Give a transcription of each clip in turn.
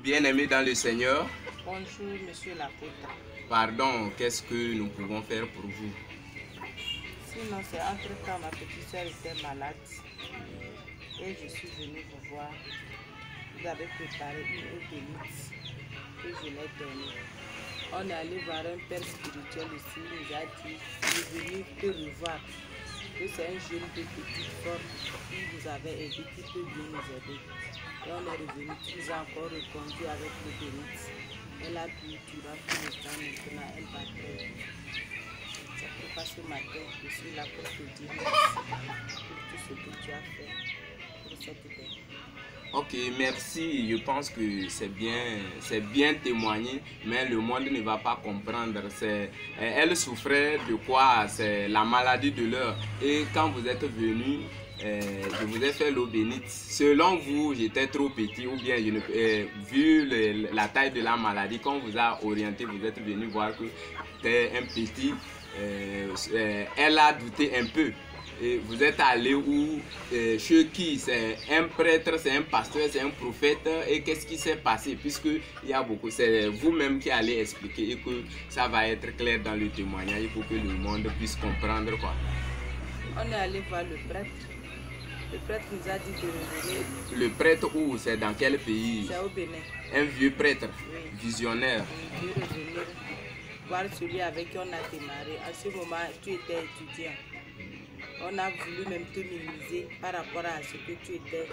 Bien-aimés dans le Seigneur, Bonjour, monsieur l'apôtre. pardon, qu'est-ce que nous pouvons faire pour vous? Sinon, c'est entre-temps, ma petite soeur était malade et je suis venue vous voir. Vous avez préparé une eau bénite que je l'ai donnée. On est allé voir un père spirituel aussi, il nous a dit, il est venu te revoir, que c'est un jeune de petite forme qui vous avait aidé, qui peut bien nous aider. Et on est revenu, tu nous as encore reconduit avec l'eau bénite. Elle a bu durant tout le temps, maintenant elle va très bien. C'est pourquoi ce matin, je suis là pour te dire merci pour tout ce que tu as fait pour cette belle. Ok, merci. Je pense que c'est bien témoigné, mais le monde ne va pas comprendre. Elle souffrait de quoi? C'est la maladie de l'heure. Et quand vous êtes venu, je vous ai fait l'eau bénite. Selon vous, j'étais trop petit ou bien vu la taille de la maladie, quand on vous a orienté, vous êtes venu voir que c'était un petit. Elle a douté un peu. Et vous êtes allé où? Chez qui? C'est un prêtre, c'est un pasteur, c'est un prophète. Et qu'est-ce qui s'est passé? Puisque il y a beaucoup, c'est vous-même qui allez expliquer et que ça va être clair dans le témoignage pour que le monde puisse comprendre quoi. On est allé voir le prêtre. Le prêtre nous a dit de revenir. Le prêtre où? C'est dans quel pays? C'est au Bénin. Un vieux prêtre, Oui. visionnaire. De revenir voir celui avec qui on a démarré. À ce moment, tu étais étudiant. On a voulu même te minimiser par rapport à ce que tu étais.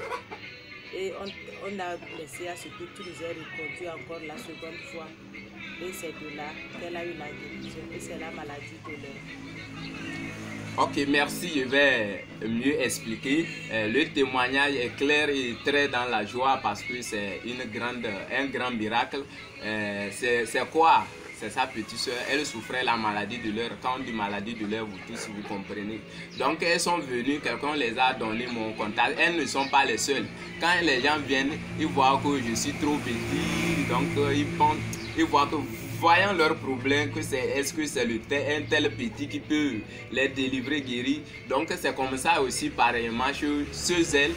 Et on a laissé à ce que tu nous aies reconduit encore la seconde fois. Et c'est de là qu'elle a eu la guérison. Et c'est la maladie de l'heure. Ok, merci, je vais mieux expliquer. Le témoignage est clair et très dans la joie parce que c'est un grand miracle. C'est quoi? C'est sa petite soeur, elle souffrait la maladie de l'heure. Quand on dit maladie de l'heure, vous tous vous comprenez. Donc elles sont venues, quelqu'un les a donné mon contact. Elles ne sont pas les seules. Quand les gens viennent, ils voient que je suis trop petit. Donc ils voient que voyant leurs problèmes, est-ce que c'est un tel petit qui peut les délivrer, guérir. Donc c'est comme ça aussi pareillement chez elles.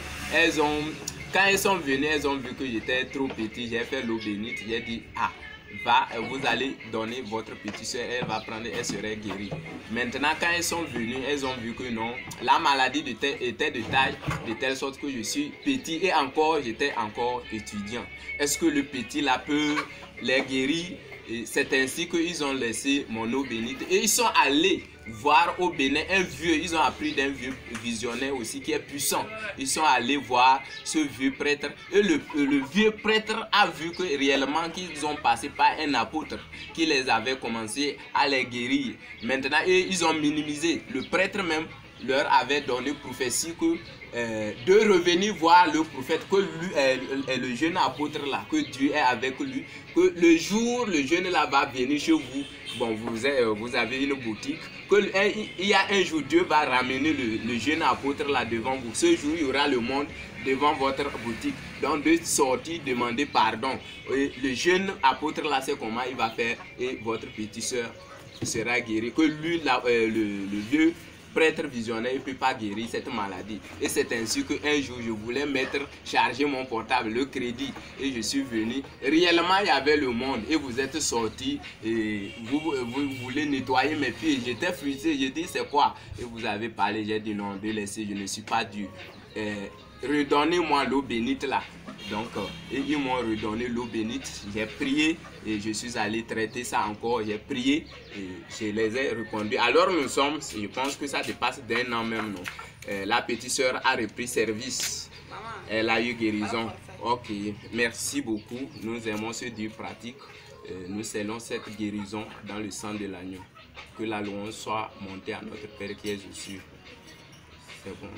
Quand elles sont venues, elles ont vu que j'étais trop petit. J'ai fait l'eau bénite. J'ai dit, vous allez donner votre petite soeur, elle va prendre, elle serait guérie. Maintenant, quand elles sont venues, elles ont vu que non, la maladie était de taille, de telle sorte que je suis petit et encore, j'étais encore étudiant. Est-ce que le petit là peut les guérir? C'est ainsi qu'ils ont laissé mon eau bénite et ils sont allés voir au Bénin un vieux, ils ont appris d'un vieux visionnaire aussi qui est puissant. Ils sont allés voir ce vieux prêtre et le vieux prêtre a vu que réellement qu'ils ont passé par un apôtre qui les avait commencé à les guérir. Maintenant, ils ont minimisé. Le prêtre même leur avait donné prophétie que de revenir voir le prophète, que lui, le jeune apôtre là, que Dieu est avec lui, que le jour le jeune là va venir chez vous. Bon, vous avez une boutique, il y a un jour Dieu va ramener le jeune apôtre là devant vous. Ce jour il y aura le monde devant votre boutique. Donc de sortir, demander pardon. Et le jeune apôtre là, c'est comment il va faire et votre petite soeur sera guérie. Que lui, le vieux prêtre visionnaire, il ne peut pas guérir cette maladie. Et c'est ainsi qu'un jour, je voulais charger mon portable, le crédit, et je suis venu. Réellement, il y avait le monde, et vous êtes sortis, et vous voulez nettoyer mes pieds. J'étais frustré, j'ai dit, c'est quoi? Et vous avez parlé, j'ai dit non, de laisser, je ne suis pas Dieu. Redonnez-moi l'eau bénite là. Donc, ils m'ont redonné l'eau bénite. J'ai prié et je suis allé traiter ça encore. J'ai prié et je les ai reconduits. Alors, nous sommes, je pense que ça dépasse d'1 an même. Non? La petite soeur a repris service. Elle a eu guérison. Ok, merci beaucoup. Nous aimons ce Dieu pratique. Nous scellons cette guérison dans le sang de l'agneau. Que la louange soit montée à notre Père qui est aux cieux. C'est bon.